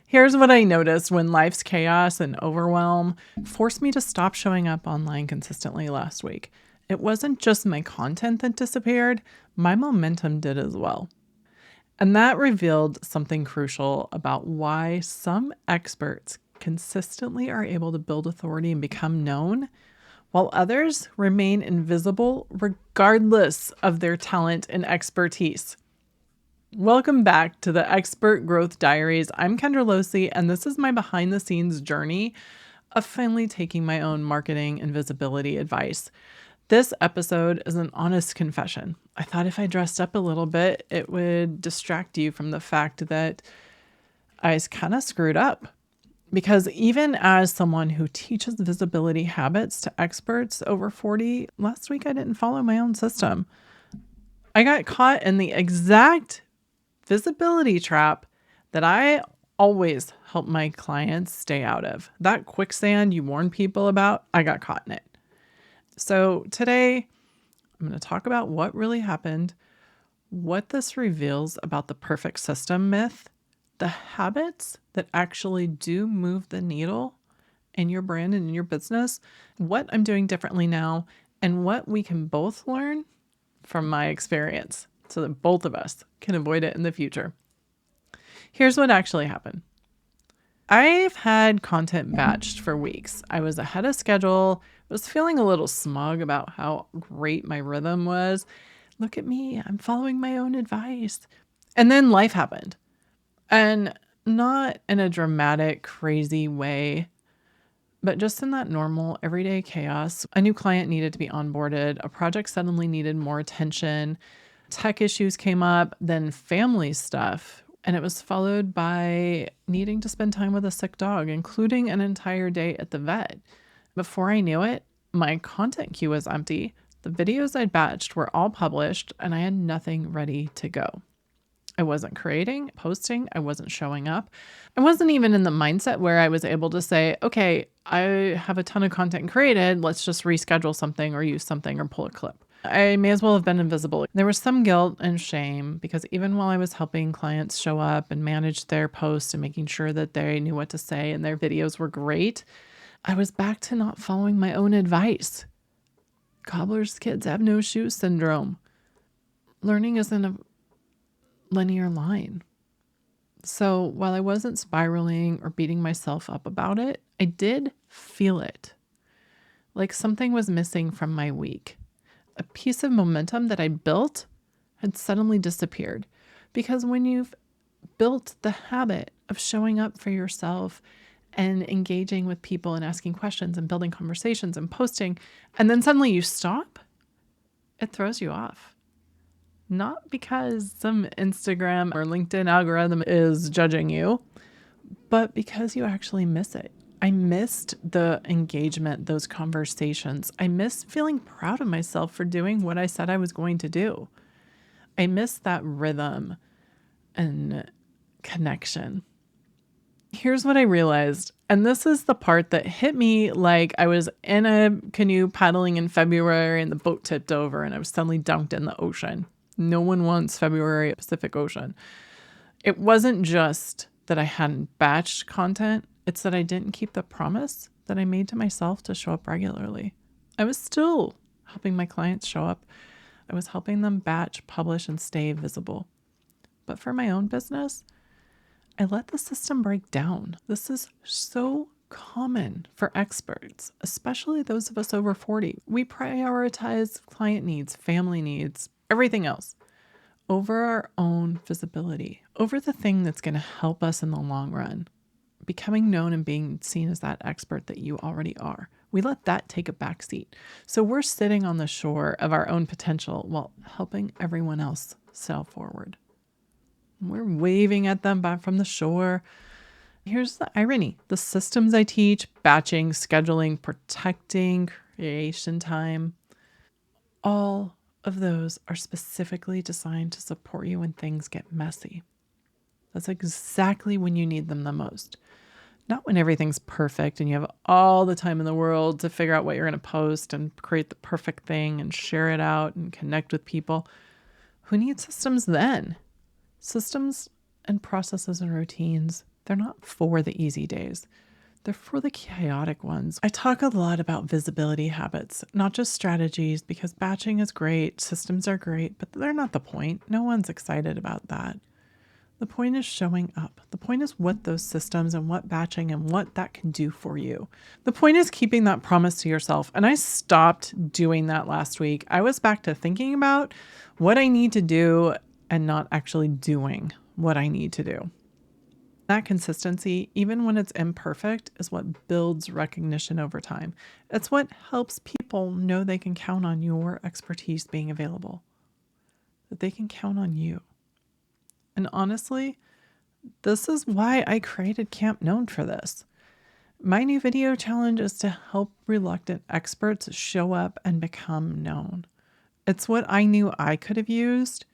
Here's what I noticed when life's chaos and overwhelm forced me to stop showing up online consistently last week. It wasn't just my content that disappeared, my momentum did as well. And that revealed something crucial about why some experts consistently are able to build authority and become known, while others remain invisible regardless of their talent and expertise. Welcome back to the Expert Growth Diaries. I'm Kendra Losey, and this is my behind the scenes journey of finally taking my own marketing and visibility advice. This episode is an honest confession. I thought if I dressed up a little bit, it would distract you from the fact that I kind of screwed up. Because even as someone who teaches visibility habits to experts over 40, last week I didn't follow my own system. I got caught in the exact visibility trap that I always help my clients stay out of. That quicksand you warn people about, I got caught in it. So today, I'm going to talk about what really happened, what this reveals about the perfect system myth, the habits that actually do move the needle in your brand and in your business, what I'm doing differently now, and what we can both learn from my experience so that both of us can avoid it in the future. Here's what actually happened. I've had content batched for weeks. I was ahead of schedule, was feeling a little smug about how great my rhythm was. Look at me, I'm following my own advice. And then life happened. And not in a dramatic, crazy way, but just in that normal, everyday chaos. A new client needed to be onboarded. A project suddenly needed more attention. Tech issues came up, then family stuff. And it was followed by needing to spend time with a sick dog, including an entire day at the vet. Before I knew it, my content queue was empty. The videos I'd batched were all published, and I had nothing ready to go. I wasn't creating, posting, I wasn't showing up. I wasn't even in the mindset where I was able to say, okay, I have a ton of content created. Let's just reschedule something or use something or pull a clip. I may as well have been invisible. There was some guilt and shame because even while I was helping clients show up and manage their posts and making sure that they knew what to say and their videos were great, I was back to not following my own advice. Cobbler's kids have no shoes syndrome. Learning isn't a linear line. So while I wasn't spiraling or beating myself up about it, I did feel it. Like something was missing from my week. A piece of momentum that I built had suddenly disappeared. Because when you've built the habit of showing up for yourself and engaging with people and asking questions and building conversations and posting, and then suddenly you stop, it throws you off. Not because some Instagram or LinkedIn algorithm is judging you, but because you actually miss it. I missed the engagement, those conversations. I missed feeling proud of myself for doing what I said I was going to do. I missed that rhythm and connection. Here's what I realized, and this is the part that hit me like I was in a canoe paddling in February and the boat tipped over and I was suddenly dunked in the ocean. No one wants February Pacific Ocean. It wasn't just that I hadn't batched content. It's that I didn't keep the promise that I made to myself to show up regularly. I was still helping my clients show up. I was helping them batch, publish, and stay visible. But for my own business, I let the system break down. This is so common for experts, especially those of us over 40. We prioritize client needs, family needs, everything else over our own visibility, over the thing that's going to help us in the long run. Becoming known and being seen as that expert that you already are. We let that take a backseat. So we're sitting on the shore of our own potential while helping everyone else sail forward. We're waving at them back from the shore. Here's the irony. The systems I teach, batching, scheduling, protecting, creation time, all of those are specifically designed to support you when things get messy. That's exactly when you need them the most. Not when everything's perfect and you have all the time in the world to figure out what you're going to post and create the perfect thing and share it out and connect with people. Who needs systems then? Systems and processes and routines They're not for the easy days. They're for the chaotic ones. I talk a lot about visibility habits, not just strategies, because batching is great, systems are great, but they're not the point. No one's excited about that. The point is showing up. The point is what those systems and what batching and what that can do for you. The point is keeping that promise to yourself. And I stopped doing that last week. I was back to thinking about what I need to do and not actually doing what I need to do. That consistency, even when it's imperfect, is what builds recognition over time. It's what helps people know they can count on your expertise being available, that they can count on you. And honestly, this is why I created Camp Known for this. My new video challenge is to help reluctant experts show up and become known. It's what I knew I could have used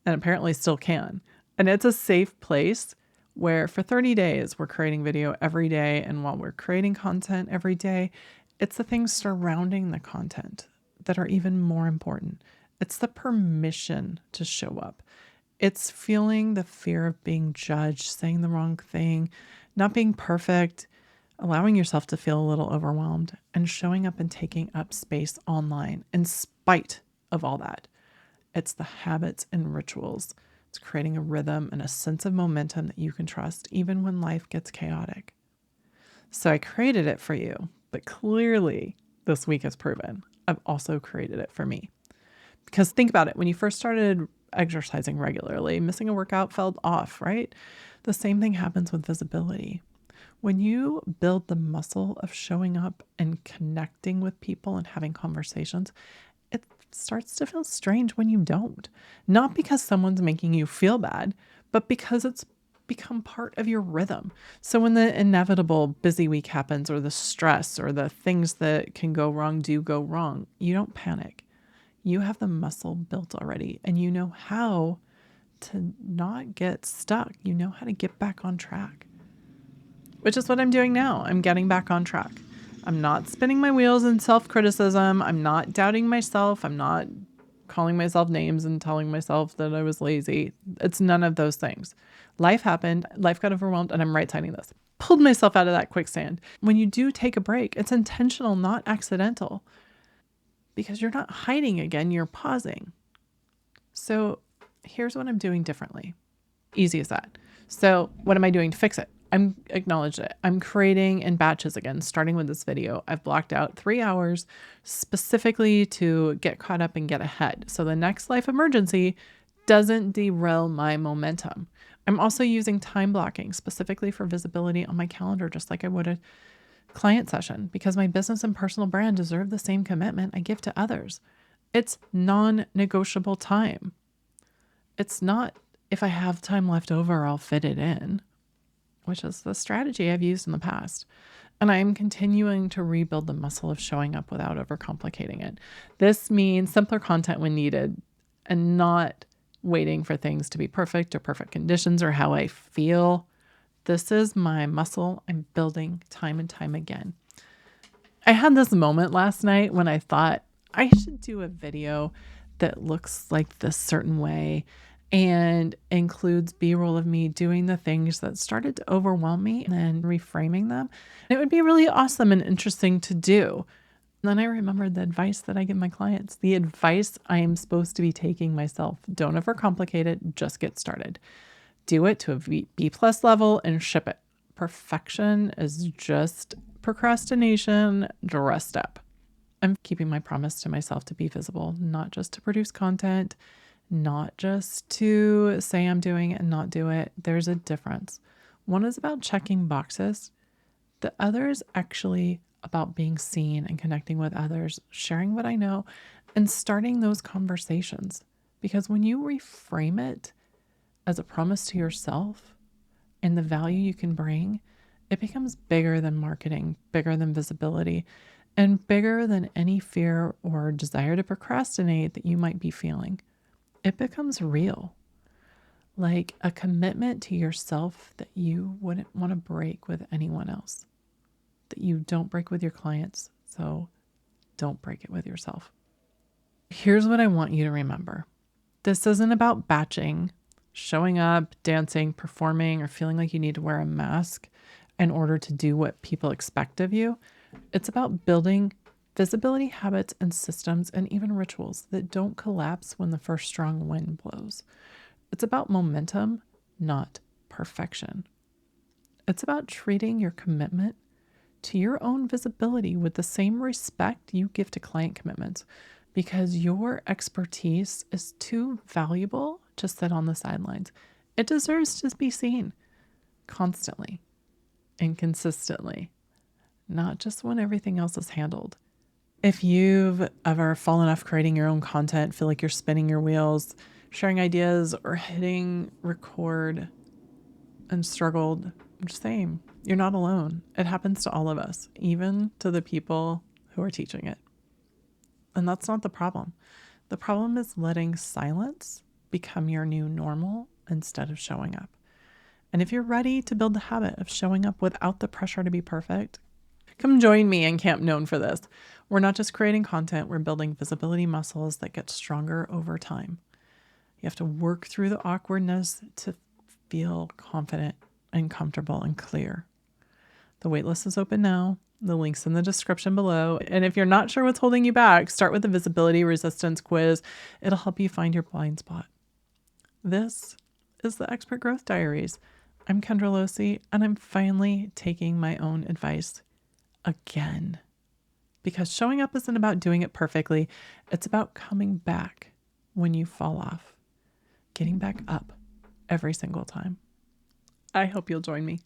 and apparently still can. And it's a safe place where for 30 days, we're creating video every day. And while we're creating content every day, it's the things surrounding the content that are even more important. It's the permission to show up. It's feeling the fear of being judged, saying the wrong thing, not being perfect, allowing yourself to feel a little overwhelmed, and showing up and taking up space online in spite of all that. It's the habits and rituals. It's creating a rhythm and a sense of momentum that you can trust even when life gets chaotic. So I created it for you, but clearly this week has proven I've also created it for me. Because think about it, when you first started exercising regularly, missing a workout felt off, right? The same thing happens with visibility. When you build the muscle of showing up and connecting with people and having conversations, it starts to feel strange when you don't. Not because someone's making you feel bad, but because it's become part of your rhythm. So when the inevitable busy week happens, or the stress or the things that can go wrong do go wrong, you don't panic. You have the muscle built already, and you know how to not get stuck. You know how to get back on track, which is what I'm doing now. I'm getting back on track. I'm not spinning my wheels in self-criticism. I'm not doubting myself. I'm not calling myself names and telling myself that I was lazy. It's none of those things. Life happened. Life got overwhelmed, and I'm right-siding this. Pulled myself out of that quicksand. When you do take a break, it's intentional, not accidental. Because you're not hiding again, you're pausing. So here's what I'm doing differently. Easy as that. So what am I doing to fix it? I'm acknowledged it. I'm creating in batches again, starting with this video. I've blocked out 3 hours specifically to get caught up and get ahead. So the next life emergency doesn't derail my momentum. I'm also using time blocking specifically for visibility on my calendar, just like I would a client session, because my business and personal brand deserve the same commitment I give to others. It's non-negotiable time. It's not, if I have time left over, I'll fit it in, which is the strategy I've used in the past. And I'm continuing to rebuild the muscle of showing up without overcomplicating it. This means simpler content when needed and not waiting for things to be perfect or perfect conditions or how I feel. This is my muscle I'm building time and time again. I had this moment last night when I thought I should do a video that looks like this certain way and includes B-roll of me doing the things that started to overwhelm me and then reframing them. It would be really awesome and interesting to do. And then I remembered the advice that I give my clients, the advice I am supposed to be taking myself. Don't overcomplicate it, just get started. Do it to a B+ level and ship it. Perfection is just procrastination dressed up. I'm keeping my promise to myself to be visible, not just to produce content, not just to say I'm doing it and not do it. There's a difference. One is about checking boxes. The other is actually about being seen and connecting with others, sharing what I know, and starting those conversations. Because when you reframe it as a promise to yourself and the value you can bring, it becomes bigger than marketing, bigger than visibility, and bigger than any fear or desire to procrastinate that you might be feeling. It becomes real, like a commitment to yourself that you wouldn't want to break with anyone else, that you don't break with your clients, so don't break it with yourself. Here's what I want you to remember. This isn't about batching. showing up, dancing, performing, or feeling like you need to wear a mask in order to do what people expect of you. It's about building visibility habits and systems and even rituals that don't collapse when the first strong wind blows. It's about momentum, not perfection. It's about treating your commitment to your own visibility with the same respect you give to client commitments, because your expertise is too valuable to sit on the sidelines. It deserves to be seen constantly and consistently, not just when everything else is handled. If you've ever fallen off creating your own content, feel like you're spinning your wheels, sharing ideas, or hitting record and struggled, same. You're not alone. It happens to all of us, even to the people who are teaching it. And that's not the problem. The problem is letting silence become your new normal instead of showing up. And if you're ready to build the habit of showing up without the pressure to be perfect, come join me in Camp Known for this. We're not just creating content, we're building visibility muscles that get stronger over time. You have to work through the awkwardness to feel confident and comfortable and clear. The waitlist is open now. The link's in the description below. And if you're not sure what's holding you back, start with the visibility resistance quiz. It'll help you find your blind spot. This is the Expert Growth Diaries. I'm Kendra Losi, and I'm finally taking my own advice again. Because showing up isn't about doing it perfectly. It's about coming back when you fall off. Getting back up every single time. I hope you'll join me.